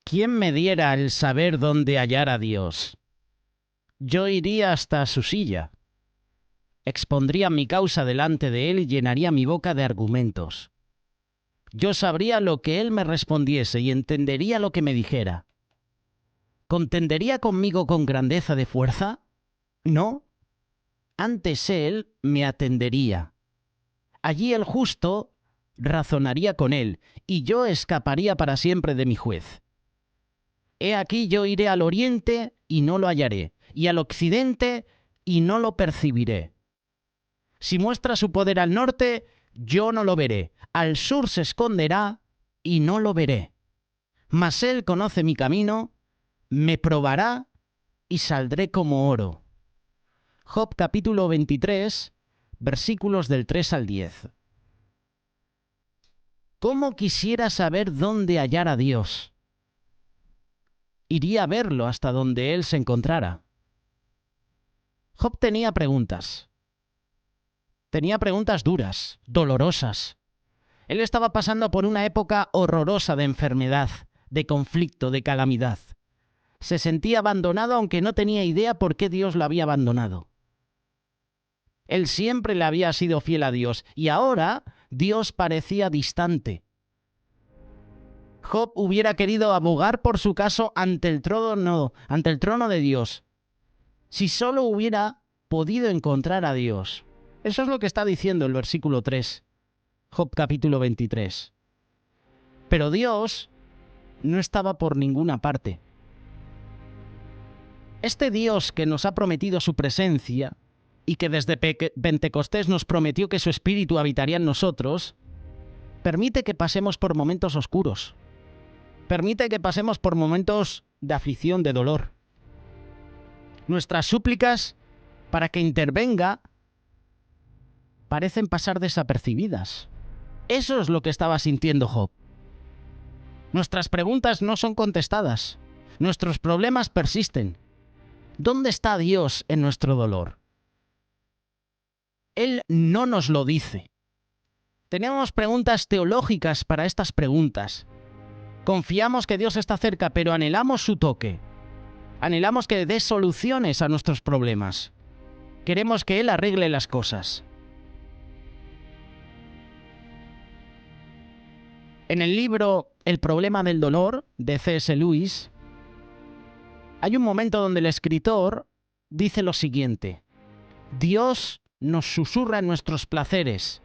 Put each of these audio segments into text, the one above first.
¿Quién me diera el saber dónde hallar a Dios? Yo iría hasta su silla, expondría mi causa delante de él y llenaría mi boca de argumentos. Yo sabría lo que él me respondiese y entendería lo que me dijera. ¿Contendería conmigo con grandeza de fuerza? No. Antes él me atendería. Allí el justo razonaría con él, y yo escaparía para siempre de mi juez. He aquí yo iré al oriente y no lo hallaré, y al occidente y no lo percibiré. Si muestra su poder al norte, yo no lo veré. Al sur se esconderá y no lo veré. Mas él conoce mi camino, me probará y saldré como oro. Job capítulo 23, versículos del 3 al 10. ¿Cómo quisiera saber dónde hallar a Dios? Iría a verlo hasta donde él se encontrara. Job tenía preguntas. Tenía preguntas duras, dolorosas. Él estaba pasando por una época horrorosa de enfermedad, de conflicto, de calamidad. Se sentía abandonado aunque no tenía idea por qué Dios lo había abandonado. Él siempre le había sido fiel a Dios y ahora Dios parecía distante. Job hubiera querido abogar por su caso ante el trono de Dios, si solo hubiera podido encontrar a Dios. Eso es lo que está diciendo el versículo 3, Job capítulo 23. Pero Dios no estaba por ninguna parte. Este Dios que nos ha prometido su presencia y que desde Pentecostés nos prometió que su Espíritu habitaría en nosotros, permite que pasemos por momentos oscuros. Permite que pasemos por momentos de aflicción, de dolor. Nuestras súplicas para que intervenga parecen pasar desapercibidas. Eso es lo que estaba sintiendo Job. Nuestras preguntas no son contestadas. Nuestros problemas persisten. ¿Dónde está Dios en nuestro dolor? Él no nos lo dice. Tenemos preguntas teológicas para estas preguntas. Confiamos que Dios está cerca, pero anhelamos su toque. Anhelamos que dé soluciones a nuestros problemas. Queremos que Él arregle las cosas. En el libro El problema del dolor, de C.S. Lewis, hay un momento donde el escritor dice lo siguiente: Dios nos susurra en nuestros placeres,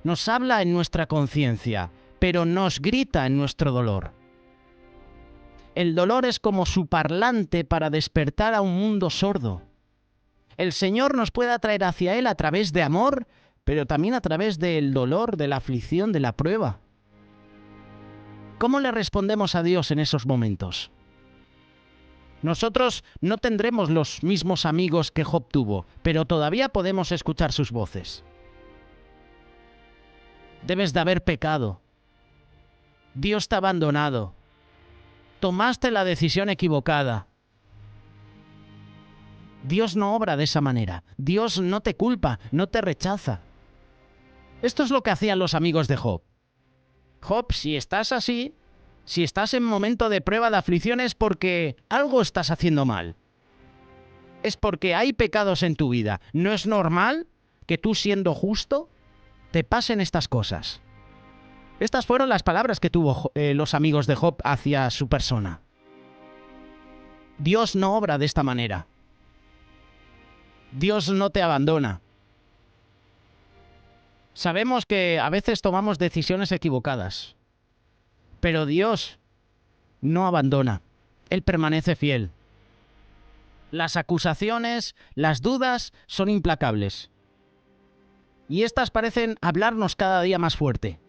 nos habla en nuestra conciencia, pero nos grita en nuestro dolor. El dolor es como su parlante para despertar a un mundo sordo. El Señor nos puede atraer hacia Él a través de amor, pero también a través del dolor, de la aflicción, de la prueba. ¿Cómo le respondemos a Dios en esos momentos? Nosotros no tendremos los mismos amigos que Job tuvo, pero todavía podemos escuchar sus voces. Debes de haber pecado. Dios te ha abandonado. Tomaste la decisión equivocada. Dios no obra de esa manera. Dios no te culpa, no te rechaza. Esto es lo que hacían los amigos de Job. Job, si estás así, si estás en momento de prueba, de aflicción, es porque algo estás haciendo mal. Es porque hay pecados en tu vida. No es normal que tú, siendo justo, te pasen estas cosas. Estas fueron las palabras que tuvo los amigos de Job hacia su persona. Dios no obra de esta manera. Dios no te abandona. Sabemos que a veces tomamos decisiones equivocadas, pero Dios no abandona. Él permanece fiel. Las acusaciones, las dudas son implacables. Y estas parecen hablarnos cada día más fuerte.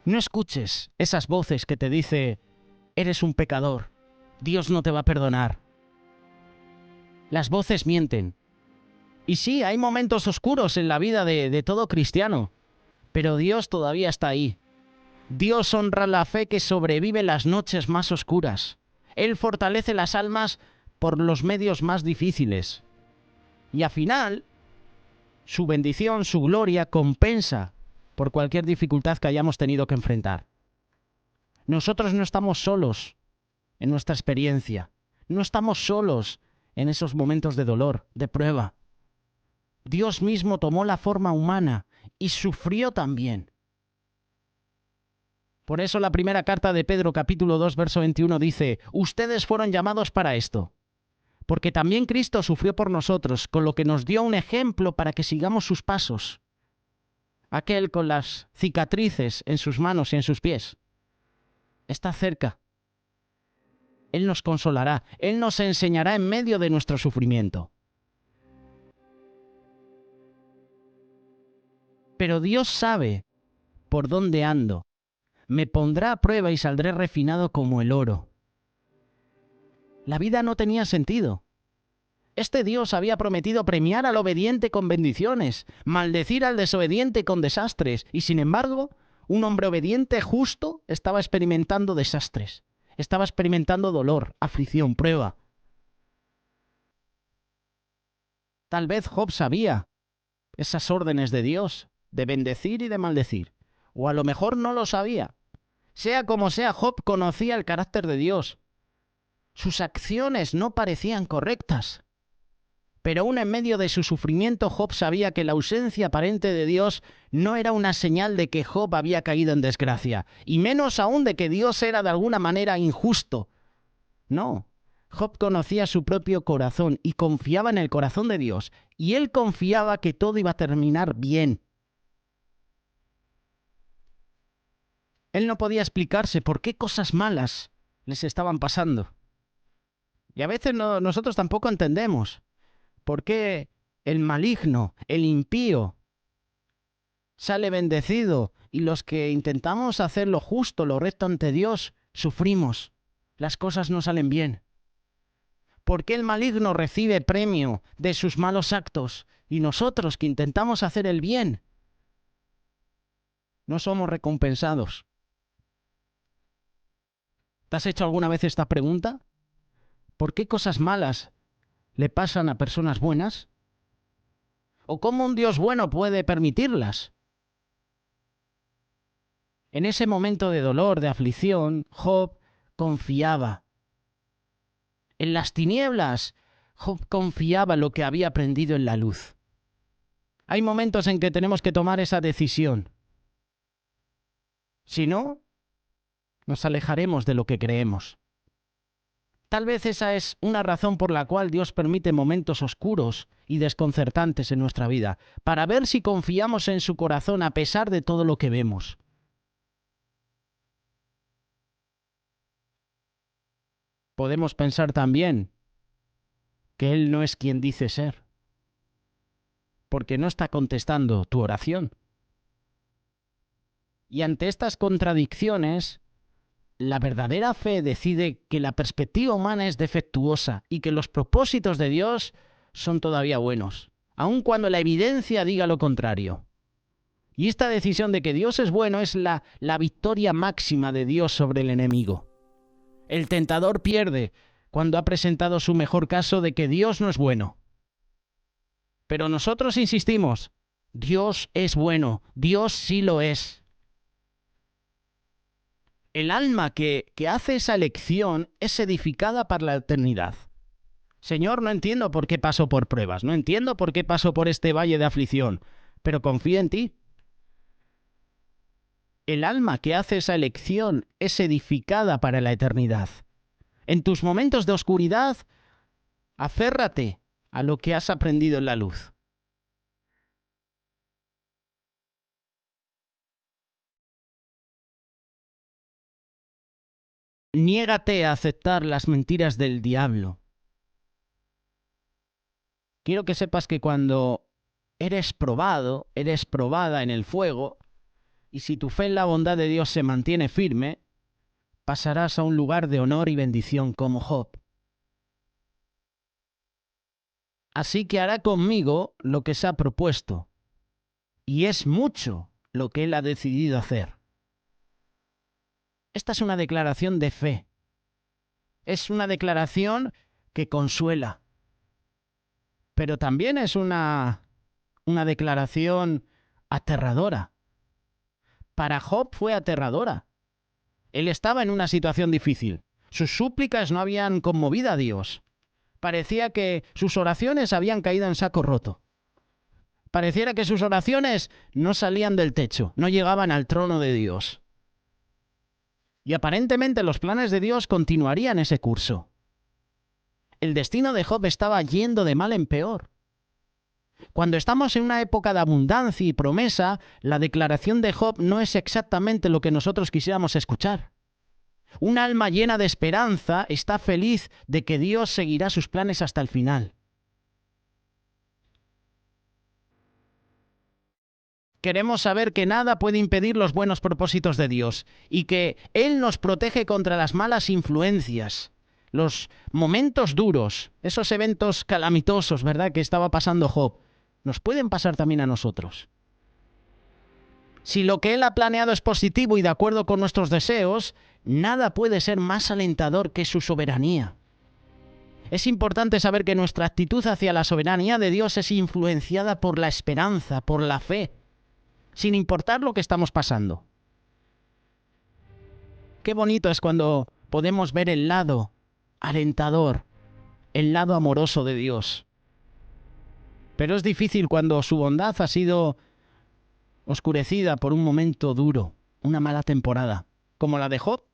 No escuches esas voces que te dice: eres un pecador, Dios no te va a perdonar. Las voces mienten. Y sí, hay momentos oscuros en la vida de todo cristiano, pero Dios todavía está ahí. Dios honra la fe que sobrevive las noches más oscuras. Él fortalece las almas por los medios más difíciles. Y al final, su bendición, su gloria compensa por cualquier dificultad que hayamos tenido que enfrentar. Nosotros no estamos solos en nuestra experiencia. No estamos solos en esos momentos de dolor, de prueba. Dios mismo tomó la forma humana y sufrió también. Por eso la primera carta de Pedro, capítulo 2, verso 21 dice: ustedes fueron llamados para esto, porque también Cristo sufrió por nosotros, con lo que nos dio un ejemplo para que sigamos sus pasos. Aquel con las cicatrices en sus manos y en sus pies está cerca. Él nos consolará, Él nos enseñará en medio de nuestro sufrimiento. Pero Dios sabe por dónde ando. Me pondrá a prueba y saldré refinado como el oro. La vida no tenía sentido. Este Dios había prometido premiar al obediente con bendiciones, maldecir al desobediente con desastres, y sin embargo, un hombre obediente justo estaba experimentando desastres, estaba experimentando dolor, aflicción, prueba. Tal vez Job sabía esas órdenes de Dios, de bendecir y de maldecir, o a lo mejor no lo sabía. Sea como sea, Job conocía el carácter de Dios. Sus acciones no parecían correctas. Pero aún en medio de su sufrimiento, Job sabía que la ausencia aparente de Dios no era una señal de que Job había caído en desgracia, y menos aún de que Dios era de alguna manera injusto. No, Job conocía su propio corazón y confiaba en el corazón de Dios, y él confiaba que todo iba a terminar bien. Él no podía explicarse por qué cosas malas les estaban pasando. Y a veces nosotros tampoco entendemos por qué el maligno, el impío, sale bendecido y los que intentamos hacer lo justo, lo recto ante Dios, sufrimos. Las cosas no salen bien. ¿Por qué el maligno recibe premio de sus malos actos y nosotros que intentamos hacer el bien no somos recompensados? ¿Te has hecho alguna vez esta pregunta? ¿Por qué cosas malas le pasan a personas buenas? ¿O cómo un Dios bueno puede permitirlas? En ese momento de dolor, de aflicción, Job confiaba. En las tinieblas, Job confiaba en lo que había aprendido en la luz. Hay momentos en que tenemos que tomar esa decisión. Si no, nos alejaremos de lo que creemos. Tal vez esa es una razón por la cual Dios permite momentos oscuros y desconcertantes en nuestra vida, para ver si confiamos en su corazón a pesar de todo lo que vemos. Podemos pensar también que Él no es quien dice ser, porque no está contestando tu oración. Y ante estas contradicciones, la verdadera fe decide que la perspectiva humana es defectuosa y que los propósitos de Dios son todavía buenos, aun cuando la evidencia diga lo contrario. Y esta decisión de que Dios es bueno es la victoria máxima de Dios sobre el enemigo. El tentador pierde cuando ha presentado su mejor caso de que Dios no es bueno. Pero nosotros insistimos, Dios es bueno, Dios sí lo es. El alma que hace esa elección es edificada para la eternidad. Señor, no entiendo por qué paso por pruebas, no entiendo por qué paso por este valle de aflicción, pero confío en ti. El alma que hace esa elección es edificada para la eternidad. En tus momentos de oscuridad, aférrate a lo que has aprendido en la luz. Niégate a aceptar las mentiras del diablo. Quiero que sepas que cuando eres probado, eres probada en el fuego, y si tu fe en la bondad de Dios se mantiene firme, pasarás a un lugar de honor y bendición como Job. Así que hará conmigo lo que se ha propuesto, y es mucho lo que él ha decidido hacer. Esta es una declaración de fe. Es una declaración que consuela. Pero también es una declaración aterradora. Para Job fue aterradora. Él estaba en una situación difícil. Sus súplicas no habían conmovido a Dios. Parecía que sus oraciones habían caído en saco roto. Pareciera que sus oraciones no salían del techo, no llegaban al trono de Dios. Y aparentemente los planes de Dios continuarían ese curso. El destino de Job estaba yendo de mal en peor. Cuando estamos en una época de abundancia y promesa, la declaración de Job no es exactamente lo que nosotros quisiéramos escuchar. Un alma llena de esperanza está feliz de que Dios seguirá sus planes hasta el final. Queremos saber que nada puede impedir los buenos propósitos de Dios y que Él nos protege contra las malas influencias, los momentos duros, esos eventos calamitosos, ¿verdad?, que estaba pasando Job, nos pueden pasar también a nosotros. Si lo que Él ha planeado es positivo y de acuerdo con nuestros deseos, nada puede ser más alentador que su soberanía. Es importante saber que nuestra actitud hacia la soberanía de Dios es influenciada por la esperanza, por la fe, sin importar lo que estamos pasando. Qué bonito es cuando podemos ver el lado alentador, el lado amoroso de Dios. Pero es difícil cuando su bondad ha sido oscurecida por un momento duro, una mala temporada, como la de Job.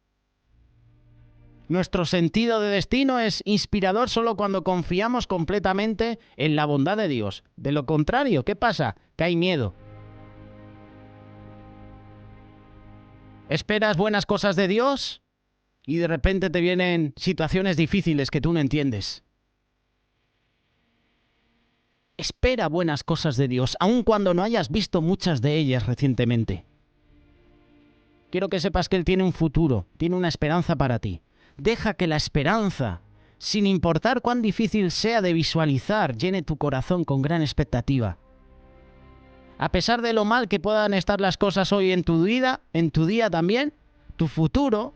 Nuestro sentido de destino es inspirador solo cuando confiamos completamente en la bondad de Dios. De lo contrario, ¿qué pasa? Que hay miedo. Esperas buenas cosas de Dios y de repente te vienen situaciones difíciles que tú no entiendes. Espera buenas cosas de Dios, aun cuando no hayas visto muchas de ellas recientemente. Quiero que sepas que Él tiene un futuro, tiene una esperanza para ti. Deja que la esperanza, sin importar cuán difícil sea de visualizar, llene tu corazón con gran expectativa. A pesar de lo mal que puedan estar las cosas hoy en tu vida, en tu día también, tu futuro,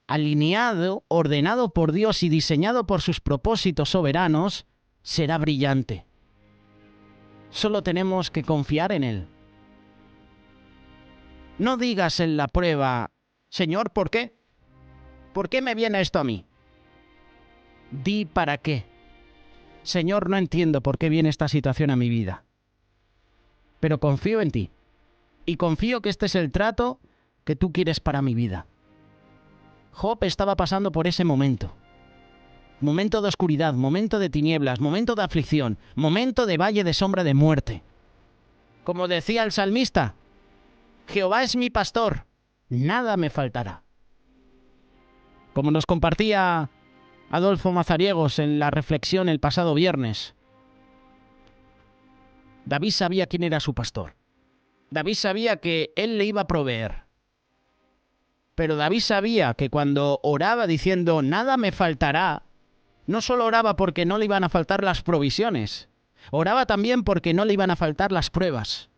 alineado, ordenado por Dios y diseñado por sus propósitos soberanos, será brillante. Solo tenemos que confiar en Él. No digas en la prueba, Señor, ¿por qué? ¿Por qué me viene esto a mí? Di para qué. Señor, no entiendo por qué viene esta situación a mi vida. Pero confío en ti. Y confío que este es el trato que tú quieres para mi vida. Job estaba pasando por ese momento. Momento de oscuridad, momento de tinieblas, momento de aflicción, momento de valle de sombra de muerte. Como decía el salmista, Jehová es mi pastor, nada me faltará. Como nos compartía Adolfo Mazariegos en la reflexión el pasado viernes, David sabía quién era su pastor. David sabía que él le iba a proveer. Pero David sabía que cuando oraba diciendo nada me faltará, no solo oraba porque no le iban a faltar las provisiones, oraba también porque no le iban a faltar las pruebas.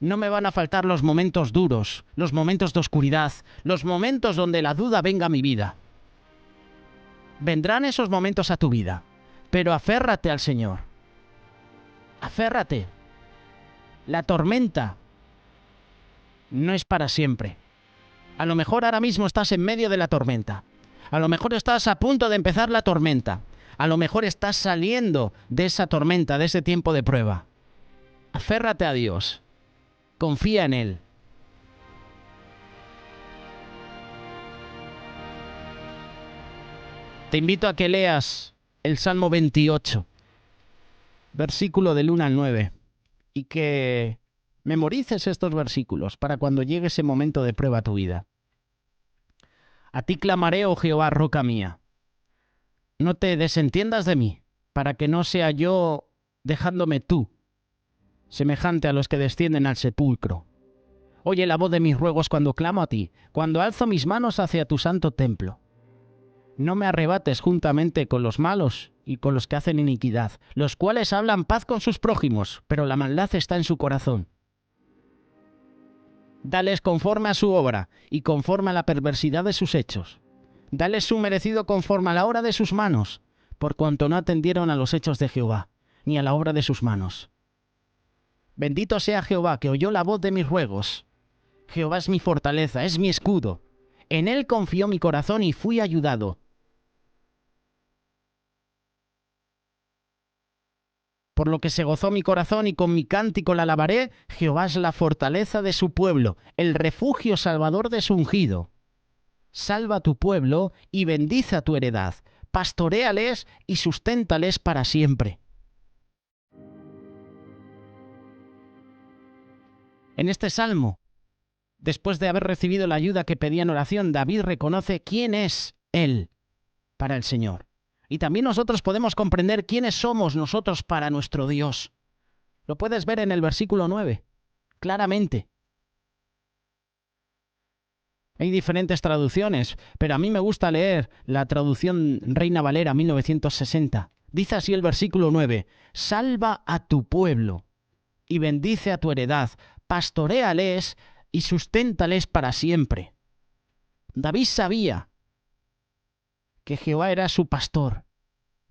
No me van a faltar los momentos duros, los momentos de oscuridad, los momentos donde la duda venga a mi vida. Vendrán esos momentos a tu vida, pero aférrate al Señor. Aférrate. La tormenta no es para siempre. A lo mejor ahora mismo estás en medio de la tormenta. A lo mejor estás a punto de empezar la tormenta. A lo mejor estás saliendo de esa tormenta, de ese tiempo de prueba. Aférrate a Dios. Confía en Él. Te invito a que leas el Salmo 28, versículo del 1 al 9, y que memorices estos versículos para cuando llegue ese momento de prueba a tu vida. A ti clamaré, oh Jehová, roca mía. No te desentiendas de mí, para que no sea yo dejándome tú, semejante a los que descienden al sepulcro. Oye la voz de mis ruegos cuando clamo a ti, cuando alzo mis manos hacia tu santo templo. No me arrebates juntamente con los malos y con los que hacen iniquidad, los cuales hablan paz con sus prójimos, pero la maldad está en su corazón. Dales conforme a su obra y conforme a la perversidad de sus hechos. Dales su merecido conforme a la obra de sus manos, por cuanto no atendieron a los hechos de Jehová, ni a la obra de sus manos. Bendito sea Jehová, que oyó la voz de mis ruegos, Jehová es mi fortaleza, es mi escudo. En él confió mi corazón y fui ayudado. Por lo que se gozó mi corazón y con mi cántico la alabaré. Jehová es la fortaleza de su pueblo, el refugio salvador de su ungido. Salva a tu pueblo y bendice a tu heredad. Pastoréales y susténtales para siempre. En este salmo, después de haber recibido la ayuda que pedía en oración, David reconoce quién es él para el Señor. Y también nosotros podemos comprender quiénes somos nosotros para nuestro Dios. Lo puedes ver en el versículo 9, claramente. Hay diferentes traducciones, pero a mí me gusta leer la traducción Reina Valera 1960. Dice así el versículo 9, salva a tu pueblo y bendice a tu heredad, pastoréales y susténtales para siempre. David sabía que Jehová era su pastor,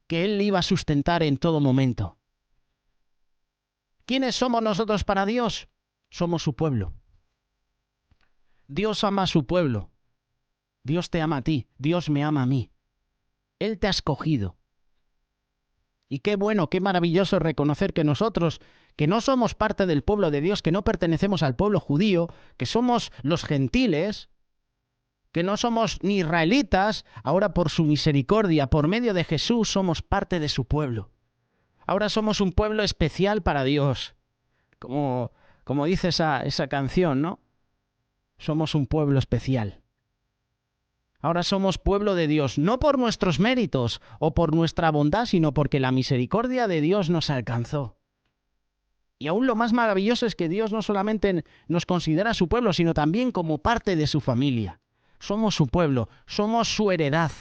que él le iba a sustentar en todo momento. ¿Quiénes somos nosotros para Dios? Somos su pueblo. Dios ama a su pueblo. Dios te ama a ti. Dios me ama a mí. Él te ha escogido. Y qué bueno, qué maravilloso reconocer que nosotros, que no somos parte del pueblo de Dios, que no pertenecemos al pueblo judío, que somos los gentiles, que no somos ni israelitas, ahora por su misericordia, por medio de Jesús, somos parte de su pueblo. Ahora somos un pueblo especial para Dios. Como dice esa canción, ¿no? Somos un pueblo especial. Ahora somos pueblo de Dios, no por nuestros méritos o por nuestra bondad, sino porque la misericordia de Dios nos alcanzó. Y aún lo más maravilloso es que Dios no solamente nos considera su pueblo, sino también como parte de su familia. Somos su pueblo, somos su heredad.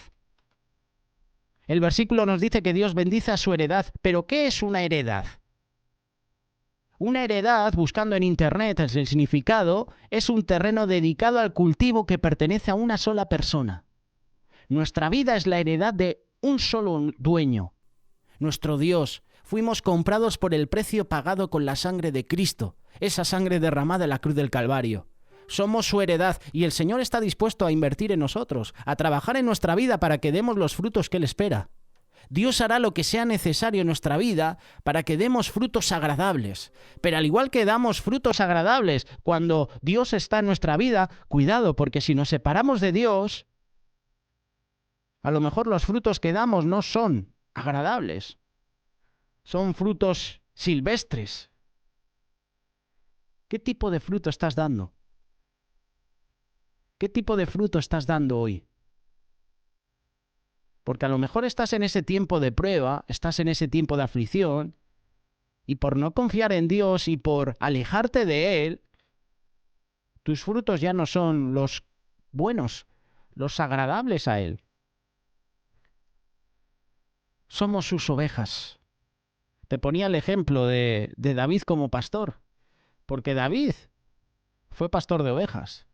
El versículo nos dice que Dios bendice a su heredad, pero ¿qué es una heredad? Una heredad, buscando en internet el significado, es un terreno dedicado al cultivo que pertenece a una sola persona. Nuestra vida es la heredad de un solo dueño, nuestro Dios. Fuimos comprados por el precio pagado con la sangre de Cristo, esa sangre derramada en la cruz del Calvario. Somos su heredad y el Señor está dispuesto a invertir en nosotros, a trabajar en nuestra vida para que demos los frutos que Él espera. Dios hará lo que sea necesario en nuestra vida para que demos frutos agradables. Pero al igual que damos frutos agradables cuando Dios está en nuestra vida, cuidado, porque si nos separamos de Dios, a lo mejor los frutos que damos no son agradables. Son frutos silvestres. ¿Qué tipo de fruto estás dando? ¿Qué tipo de fruto estás dando hoy? Porque a lo mejor estás en ese tiempo de prueba, estás en ese tiempo de aflicción, y por no confiar en Dios y por alejarte de Él, tus frutos ya no son los buenos, los agradables a Él. Somos sus ovejas. Te ponía el ejemplo de David como pastor, porque David fue pastor de ovejas,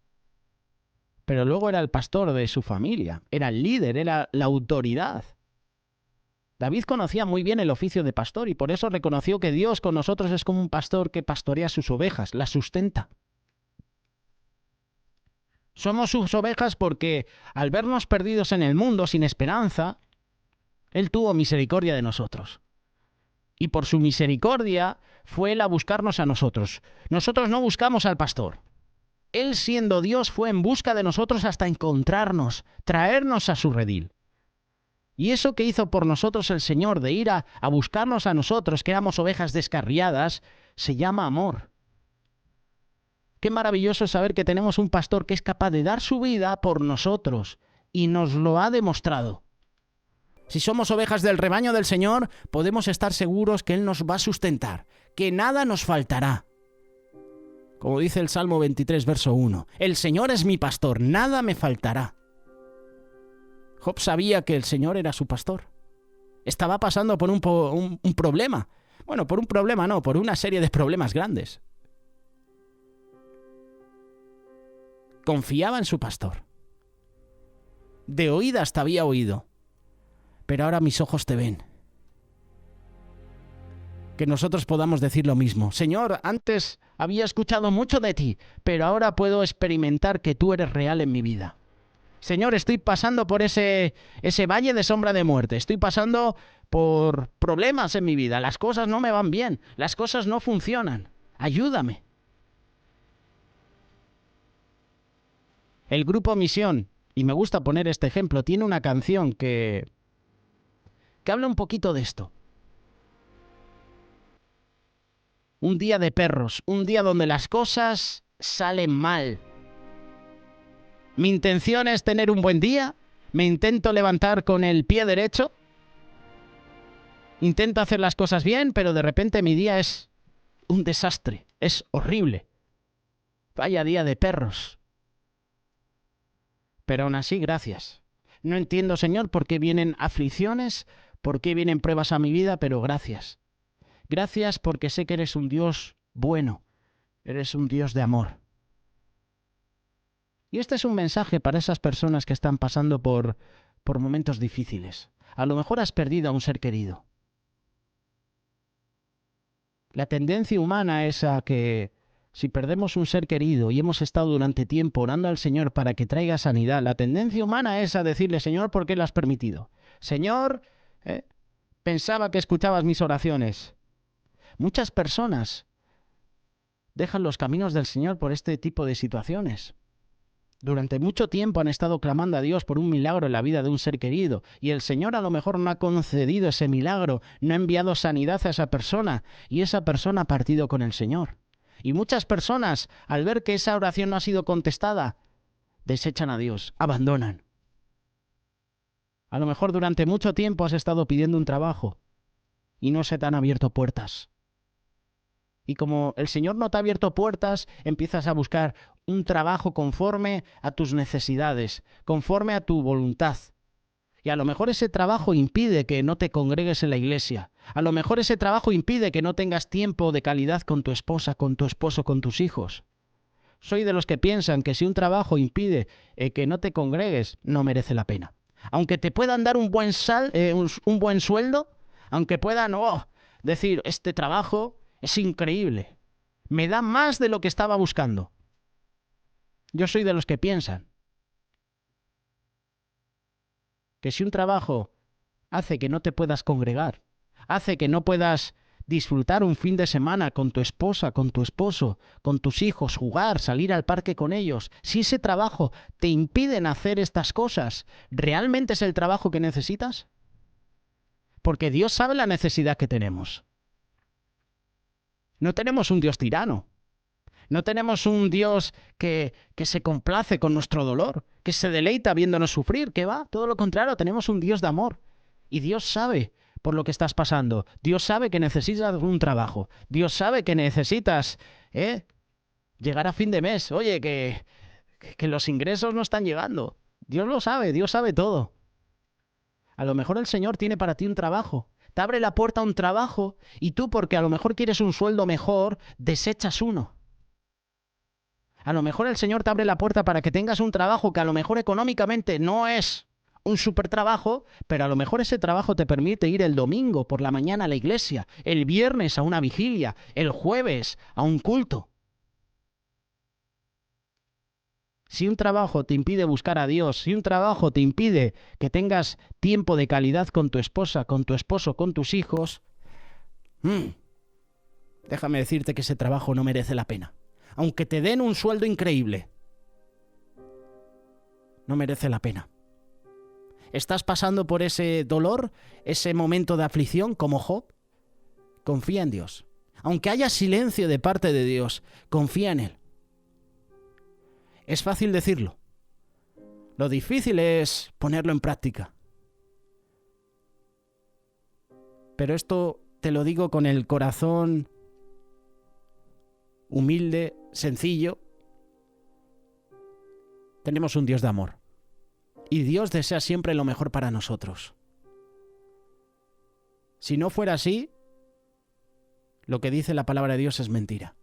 pero luego era el pastor de su familia, era el líder, era la autoridad. David conocía muy bien el oficio de pastor y por eso reconoció que Dios con nosotros es como un pastor que pastorea sus ovejas, las sustenta. Somos sus ovejas porque al vernos perdidos en el mundo sin esperanza, Él tuvo misericordia de nosotros. Y por su misericordia fue Él a buscarnos a nosotros. Nosotros no buscamos al pastor. Él, siendo Dios, fue en busca de nosotros hasta encontrarnos, traernos a su redil. Y eso que hizo por nosotros el Señor, de ir a buscarnos a nosotros, que éramos ovejas descarriadas, se llama amor. Qué maravilloso es saber que tenemos un pastor que es capaz de dar su vida por nosotros, y nos lo ha demostrado. Si somos ovejas del rebaño del Señor, podemos estar seguros que Él nos va a sustentar, que nada nos faltará. Como dice el Salmo 23, verso 1, el Señor es mi pastor, nada me faltará. Job sabía que el Señor era su pastor. Estaba pasando por un problema. Bueno, por un problema no, por una serie de problemas grandes. Confiaba en su pastor. De oídas te había oído, pero ahora mis ojos te ven. que nosotros podamos decir lo mismo. Señor, antes había escuchado mucho de ti, pero ahora puedo experimentar que tú eres real en mi vida. Señor, estoy pasando por ese valle de sombra de muerte. Estoy pasando por problemas en mi vida. Las cosas no me van bien. Las cosas no funcionan. Ayúdame. El grupo Misión, y me gusta poner este ejemplo, tiene una canción que habla un poquito de esto. Un día de perros, un día donde las cosas salen mal. Mi intención es tener un buen día, me intento levantar con el pie derecho, intento hacer las cosas bien, pero de repente mi día es un desastre, es horrible. Vaya día de perros. Pero aún así, gracias. No entiendo, Señor, por qué vienen aflicciones, por qué vienen pruebas a mi vida, pero gracias. Gracias porque sé que eres un Dios bueno, eres un Dios de amor. Y este es un mensaje para esas personas que están pasando por momentos difíciles. A lo mejor has perdido a un ser querido. La tendencia humana es a que si perdemos un ser querido y hemos estado durante tiempo orando al Señor para que traiga sanidad, la tendencia humana es a decirle, Señor, ¿por qué lo has permitido? Señor, pensaba que escuchabas mis oraciones. Muchas personas dejan los caminos del Señor por este tipo de situaciones. Durante mucho tiempo han estado clamando a Dios por un milagro en la vida de un ser querido, y el Señor a lo mejor no ha concedido ese milagro, no ha enviado sanidad a esa persona, y esa persona ha partido con el Señor. Y muchas personas, al ver que esa oración no ha sido contestada, desechan a Dios, abandonan. A lo mejor durante mucho tiempo has estado pidiendo un trabajo, y no se te han abierto puertas. Y como el Señor no te ha abierto puertas, empiezas a buscar un trabajo conforme a tus necesidades, conforme a tu voluntad. Y a lo mejor ese trabajo impide que no te congregues en la iglesia. A lo mejor ese trabajo impide que no tengas tiempo de calidad con tu esposa, con tu esposo, con tus hijos. Soy de los que piensan que si un trabajo impide que no te congregues, no merece la pena. Aunque te puedan dar un buen sueldo, aunque puedan decir, este trabajo es increíble, me da más de lo que estaba buscando. Yo soy de los que piensan que si un trabajo hace que no te puedas congregar, hace que no puedas disfrutar un fin de semana con tu esposa, con tu esposo, con tus hijos, jugar, salir al parque con ellos, si ese trabajo te impide hacer estas cosas, ¿realmente es el trabajo que necesitas? Porque Dios sabe la necesidad que tenemos. No tenemos un Dios tirano. No tenemos un Dios que se complace con nuestro dolor, que se deleita viéndonos sufrir, que va, todo lo contrario, tenemos un Dios de amor. Y Dios sabe por lo que estás pasando. Dios sabe que necesitas un trabajo. Dios sabe que necesitas llegar a fin de mes. Oye, que los ingresos no están llegando. Dios lo sabe, Dios sabe todo. A lo mejor el Señor tiene para ti un trabajo. Te abre la puerta a un trabajo y tú, porque a lo mejor quieres un sueldo mejor, desechas uno. A lo mejor el Señor te abre la puerta para que tengas un trabajo que a lo mejor económicamente no es un súper trabajo, pero a lo mejor ese trabajo te permite ir el domingo por la mañana a la iglesia, el viernes a una vigilia, el jueves a un culto. Si un trabajo te impide buscar a Dios, si un trabajo te impide que tengas tiempo de calidad con tu esposa, con tu esposo, con tus hijos, déjame decirte que ese trabajo no merece la pena. Aunque te den un sueldo increíble, no merece la pena. ¿Estás pasando por ese dolor, ese momento de aflicción como Job? Confía en Dios. Aunque haya silencio de parte de Dios, confía en Él. Es fácil decirlo. Lo difícil es ponerlo en práctica. Pero esto te lo digo con el corazón humilde, sencillo. Tenemos un Dios de amor. Y Dios desea siempre lo mejor para nosotros. Si no fuera así, lo que dice la palabra de Dios es mentira.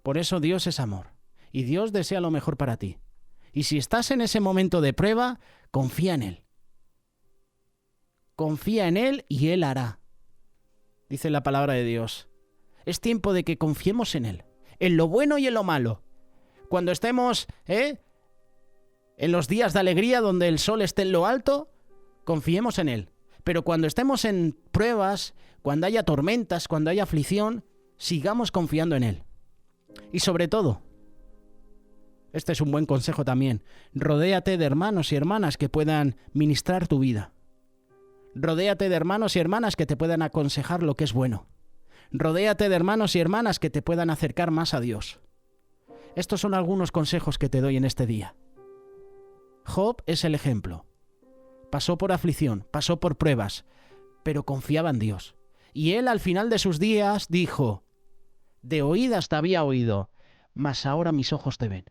Por eso Dios es amor. Y Dios desea lo mejor para ti. Y si estás en ese momento de prueba, confía en Él. Confía en Él y Él hará. dice la palabra de Dios. Es tiempo de que confiemos en Él, en lo bueno y en lo malo. Cuando estemos en los días de alegría donde el sol esté en lo alto, confiemos en Él. Pero cuando estemos en pruebas, cuando haya tormentas, cuando haya aflicción, sigamos confiando en Él. Y sobre todo, este es un buen consejo también, rodéate de hermanos y hermanas que puedan ministrar tu vida. Rodéate de hermanos y hermanas que te puedan aconsejar lo que es bueno. Rodéate de hermanos y hermanas que te puedan acercar más a Dios. Estos son algunos consejos que te doy en este día. Job es el ejemplo. Pasó por aflicción, pasó por pruebas, pero confiaba en Dios. Y él al final de sus días dijo: de oídas te había oído, mas ahora mis ojos te ven.